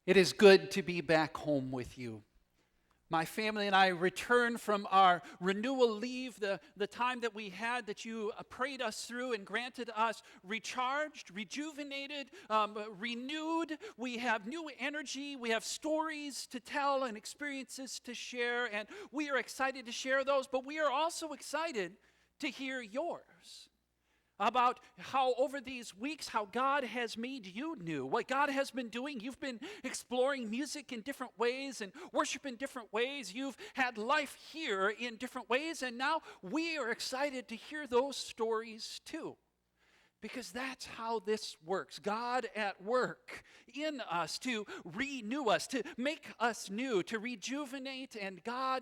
It is good to be back home with you. My family and I returned from our renewal leave, the time that we had that you prayed us through and granted us recharged, rejuvenated, renewed. We have new energy. We have stories to tell and experiences to share, and we are excited to share those, but we are also excited to hear yours about how over these weeks, how God has made you new, what God has been doing. You've been exploring music in different ways and worship in different ways. You've had life here in different ways, and now we are excited to hear those stories too. Because that's how this works. God at work in us to renew us, to make us new, to rejuvenate, and God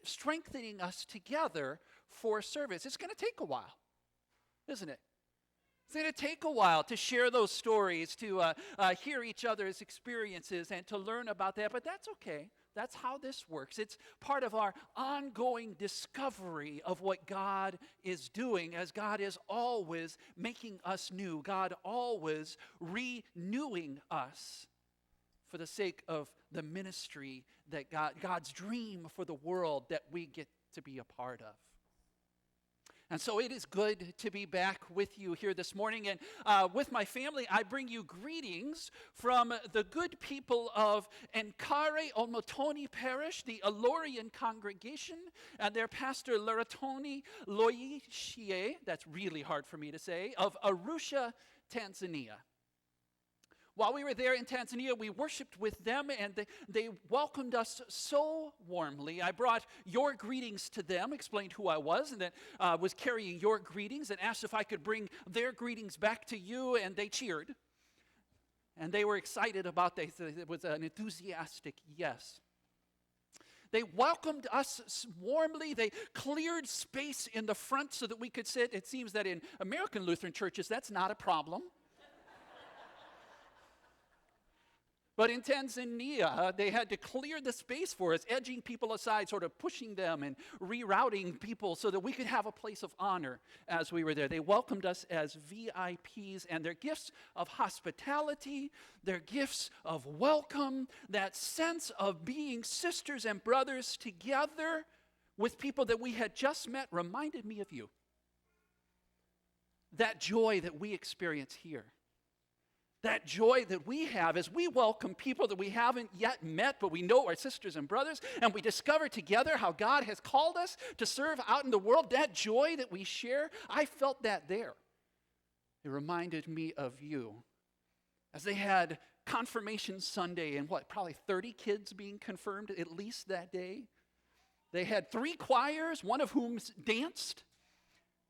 strengthening us together for service. It's going to take a while, isn't it? It's going to take a while to share those stories, to hear each other's experiences, and to learn about that, but that's okay. That's how this works. It's part of our ongoing discovery of what God is doing, as God is always making us new, God always renewing us for the sake of the ministry that God's dream for the world that we get to be a part of. And so it is good to be back with you here this morning. And with my family, I bring you greetings from the good people of Encare Olmotoni Parish, the Alorian congregation, and their pastor Laratoni Loishie, that's really hard for me to say, of Arusha, Tanzania. While we were there in Tanzania, we worshiped with them, and they welcomed us so warmly. I brought your greetings to them, explained who I was, and then was carrying your greetings, and asked if I could bring their greetings back to you, and they cheered. And they were excited about that. It was an enthusiastic yes. They welcomed us warmly. They cleared space in the front so that we could sit. It seems that in American Lutheran churches, that's not a problem. But in Tanzania, they had to clear the space for us, edging people aside, sort of pushing them and rerouting people so that we could have a place of honor as we were there. They welcomed us as VIPs, and their gifts of hospitality, their gifts of welcome, that sense of being sisters and brothers together with people that we had just met reminded me of you. That joy that we experience here. That joy that we have as we welcome people that we haven't yet met, but we know are sisters and brothers, and we discover together how God has called us to serve out in the world. That joy that we share, I felt that there. It reminded me of you. As they had confirmation Sunday, and probably 30 kids being confirmed at least that day. They had 3 choirs, one of whom danced.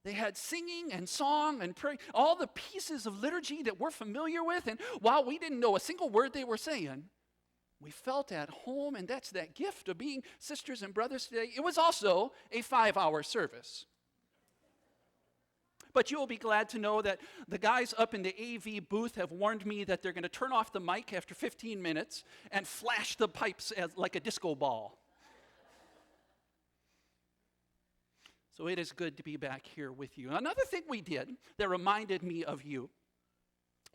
They had singing and song and prayer, all the pieces of liturgy that we're familiar with. And while we didn't know a single word they were saying, we felt at home, and that's that gift of being sisters and brothers today. It was also a 5-hour service. But you will be glad to know that the guys up in the AV booth have warned me that they're going to turn off the mic after 15 minutes and flash the pipes like a disco ball. So it is good to be back here with you. Another thing we did that reminded me of you,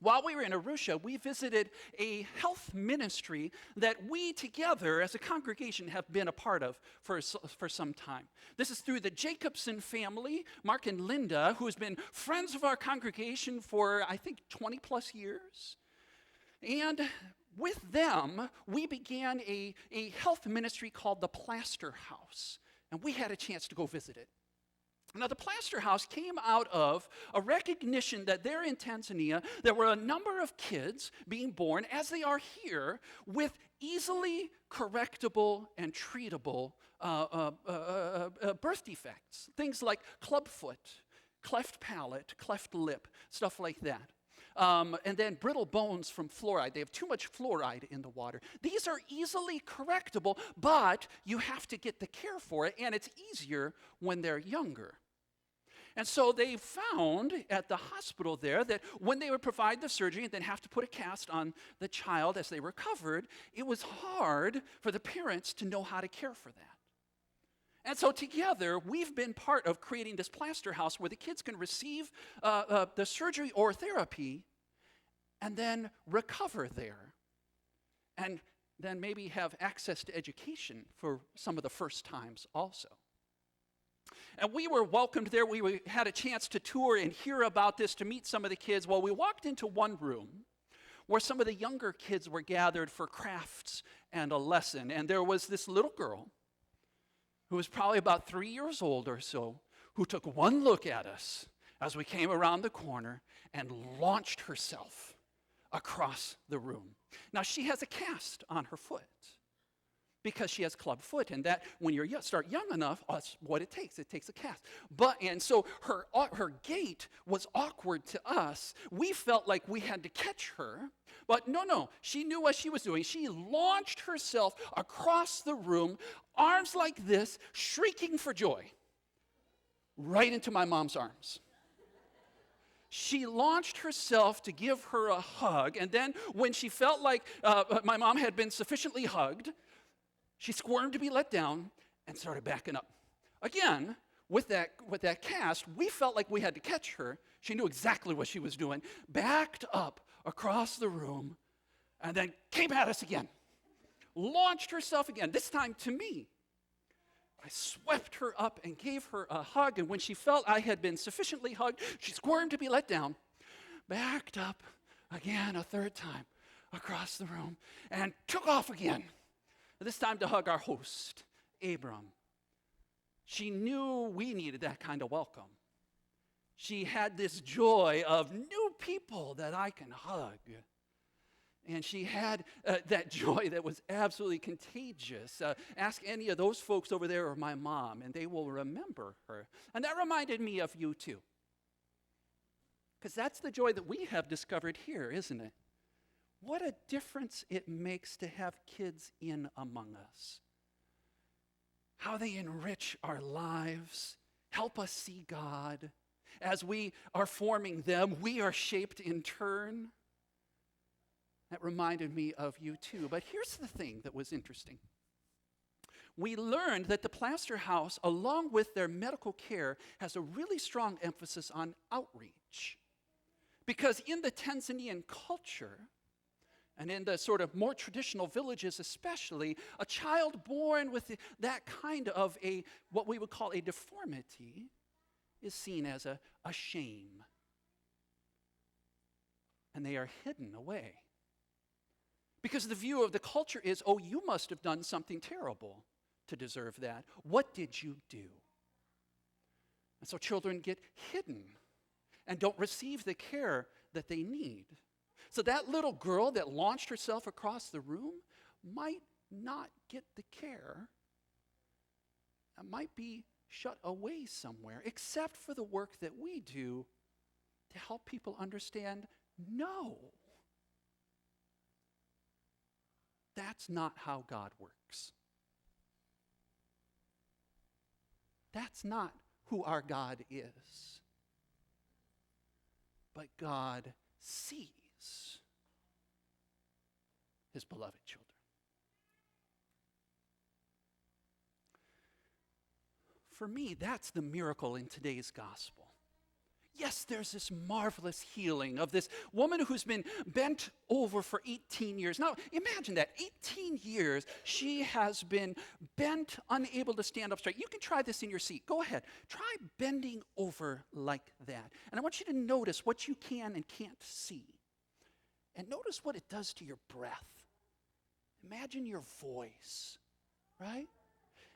while we were in Arusha, we visited a health ministry that we together as a congregation have been a part of for some time. This is through the Jacobson family, Mark and Linda, who has been friends of our congregation for, I think, 20 plus years. And with them, we began a health ministry called the Plaster House. And we had a chance to go visit it. Now, the Plaster House came out of a recognition that there in Tanzania, there were a number of kids being born, as they are here, with easily correctable and treatable birth defects. Things like clubfoot, cleft palate, cleft lip, stuff like that. And then brittle bones from fluoride. They have too much fluoride in the water. These are easily correctable, but you have to get the care for it, and it's easier when they're younger. And so they found at the hospital there that when they would provide the surgery and then have to put a cast on the child as they recovered, it was hard for the parents to know how to care for that. And so together, we've been part of creating this Plaster House where the kids can receive the surgery or therapy and then recover there and then maybe have access to education for some of the first times also. And we were welcomed there. We had a chance to tour and hear about this, to meet some of the kids. Well, we walked into one room where some of the younger kids were gathered for crafts and a lesson. And there was this little girl who was probably about 3 years old or so, who took one look at us as we came around the corner and launched herself across the room. Now, she has a cast on her foot because she has club foot, and that, when you start young enough, that's what it takes. It takes a cast. And so her gait was awkward to us. We felt like we had to catch her, but no, she knew what she was doing. She launched herself across the room, arms like this, shrieking for joy, right into my mom's arms. She launched herself to give her a hug, and then when she felt like my mom had been sufficiently hugged, she squirmed to be let down and started backing up. Again, with that cast, we felt like we had to catch her. She knew exactly what she was doing, backed up across the room, and then came at us again. Launched herself again, this time to me. I swept her up and gave her a hug, and when she felt I had been sufficiently hugged, she squirmed to be let down, backed up again a third time across the room, and took off again, this time to hug our host, Abram. She knew we needed that kind of welcome. She had this joy of new people that I can hug. And she had that joy that was absolutely contagious. Ask any of those folks over there or my mom, and they will remember her. And that reminded me of you too. Because that's the joy that we have discovered here, isn't it? What a difference it makes to have kids in among us. How they enrich our lives, help us see God. As we are forming them, we are shaped in turn. That reminded me of you too. But here's the thing that was interesting. We learned that the Plaster House, along with their medical care, has a really strong emphasis on outreach. Because in the Tanzanian culture, and in the sort of more traditional villages especially, a child born with that kind of what we would call a deformity is seen as a shame. And they are hidden away. Because the view of the culture is, oh, you must have done something terrible to deserve that. What did you do? And so children get hidden and don't receive the care that they need. So that little girl that launched herself across the room might not get the care. It might be shut away somewhere, except for the work that we do to help people understand, no. That's not how God works. That's not who our God is. But God sees his beloved children. For me, that's the miracle in today's gospel. Yes, there's this marvelous healing of this woman who's been bent over for 18 years. Now, imagine that, 18 years she has been bent, unable to stand up straight. You can try this in your seat. Go ahead. Try bending over like that. And I want you to notice what you can and can't see. And notice what it does to your breath. Imagine your voice, right?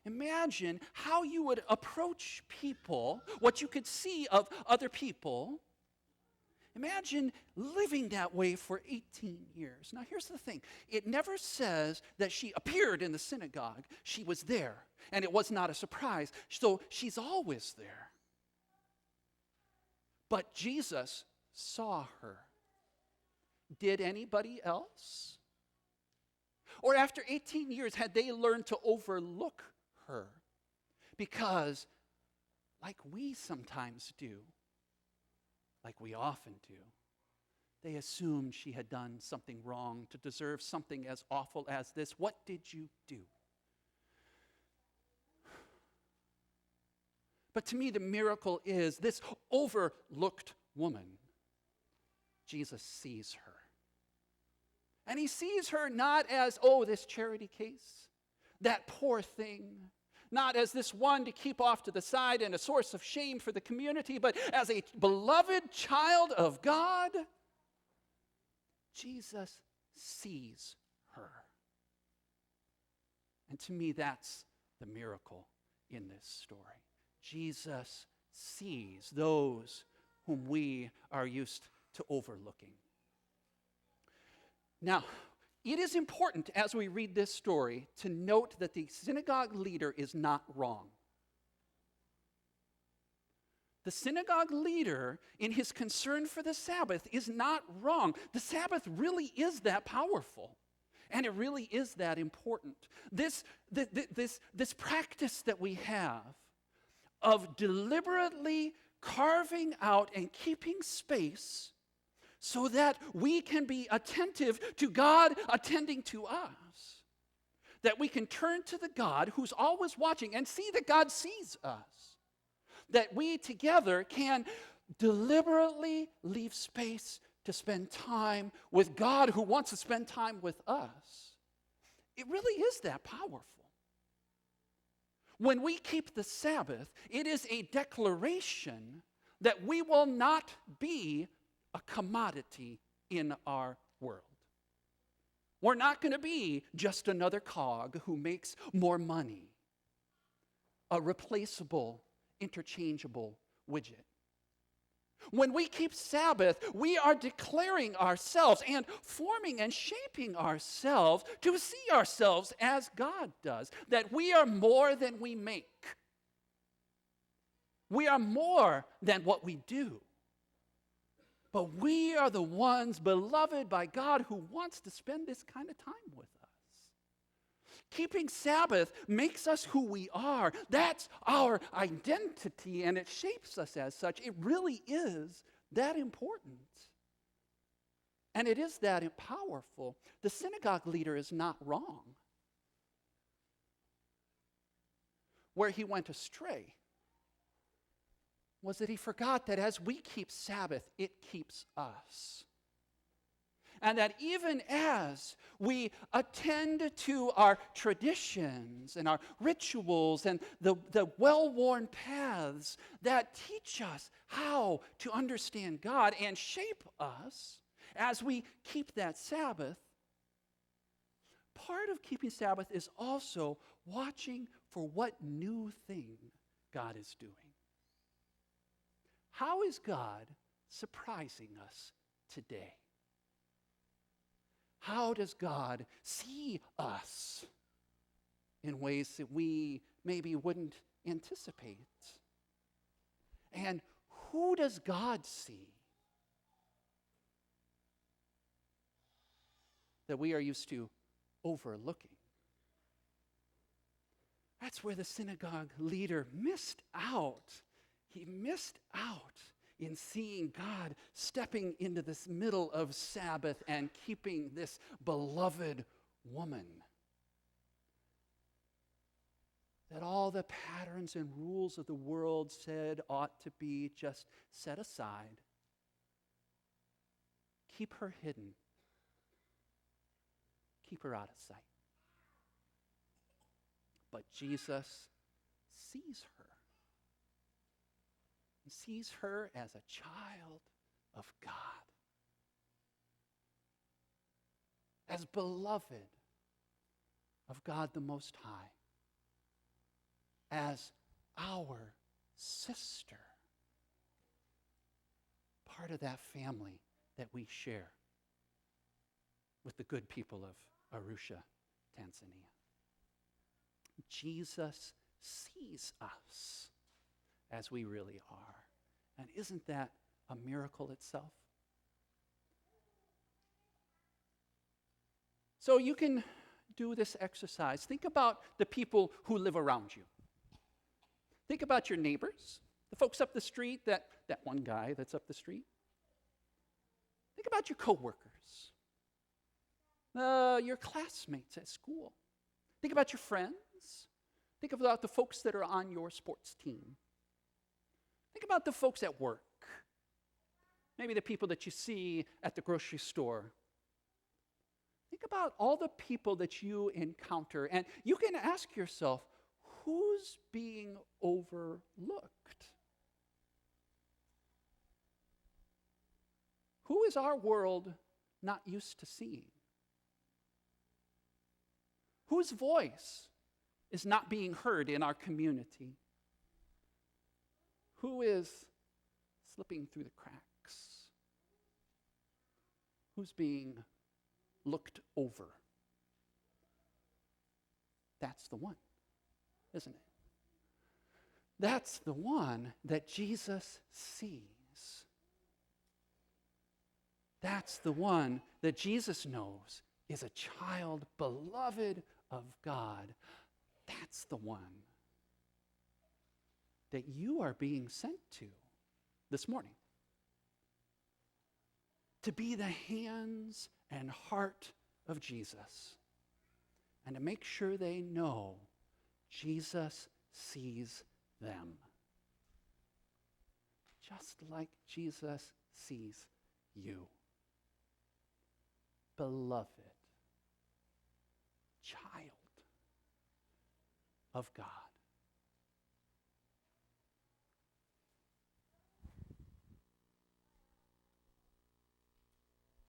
Imagine how you would approach people, what you could see of other people. Imagine living that way for 18 years. Now, here's the thing. It never says that she appeared in the synagogue. She was there, and it was not a surprise. So she's always there. But Jesus saw her. Did anybody else? Or after 18 years, had they learned to overlook her? Because, like we sometimes do, like we often do, they assumed she had done something wrong to deserve something as awful as this. What did you do? But to me, the miracle is this overlooked woman. Jesus sees her. And he sees her not as, oh, this charity case, that poor thing, not as this one to keep off to the side and a source of shame for the community, but as a beloved child of God. Jesus sees her. And to me, that's the miracle in this story. Jesus sees those whom we are used to overlooking. Now, it is important as we read this story to note that the synagogue leader is not wrong. The synagogue leader, in his concern for the Sabbath, is not wrong. The Sabbath really is that powerful, and it really is that important. This practice that we have of deliberately carving out and keeping space so that we can be attentive to God attending to us. That we can turn to the God who's always watching and see that God sees us. That we together can deliberately leave space to spend time with God who wants to spend time with us. It really is that powerful. When we keep the Sabbath, it is a declaration that we will not be a commodity in our world. We're not going to be just another cog who makes more money, a replaceable, interchangeable widget. When we keep Sabbath, we are declaring ourselves and forming and shaping ourselves to see ourselves as God does, that we are more than we make. We are more than what we do. But we are the ones beloved by God who wants to spend this kind of time with us. Keeping Sabbath makes us who we are. That's our identity, and it shapes us as such. It really is that important. And it is that powerful. The synagogue leader is not wrong. Where he went astray was that he forgot that as we keep Sabbath, it keeps us. And that even as we attend to our traditions and our rituals and the well-worn paths that teach us how to understand God and shape us as we keep that Sabbath, part of keeping Sabbath is also watching for what new thing God is doing. How is God surprising us today? How does God see us in ways that we maybe wouldn't anticipate? And who does God see that we are used to overlooking? That's where the synagogue leader missed out. He missed out in seeing God stepping into this middle of Sabbath and keeping this beloved woman. That all the patterns and rules of the world said ought to be just set aside. Keep her hidden. Keep her out of sight. But Jesus sees her. He sees her as a child of God, as beloved of God the Most High, as our sister, part of that family that we share with the good people of Arusha, Tanzania. Jesus sees us as we really are. And isn't that a miracle itself? So you can do this exercise. Think about the people who live around you. Think about your neighbors, the folks up the street, that one guy that's up the street. Think about your coworkers, your classmates at school. Think about your friends. Think about the folks that are on your sports team. Think about the folks at work. Maybe the people that you see at the grocery store. Think about all the people that you encounter, and you can ask yourself, who's being overlooked? Who is our world not used to seeing? Whose voice is not being heard in our community? Who is slipping through the cracks? Who's being looked over? That's the one, isn't it? That's the one that Jesus sees. That's the one that Jesus knows is a child beloved of God. That's the one that you are being sent to this morning. To be the hands and heart of Jesus. And to make sure they know Jesus sees them. Just like Jesus sees you. Beloved child of God.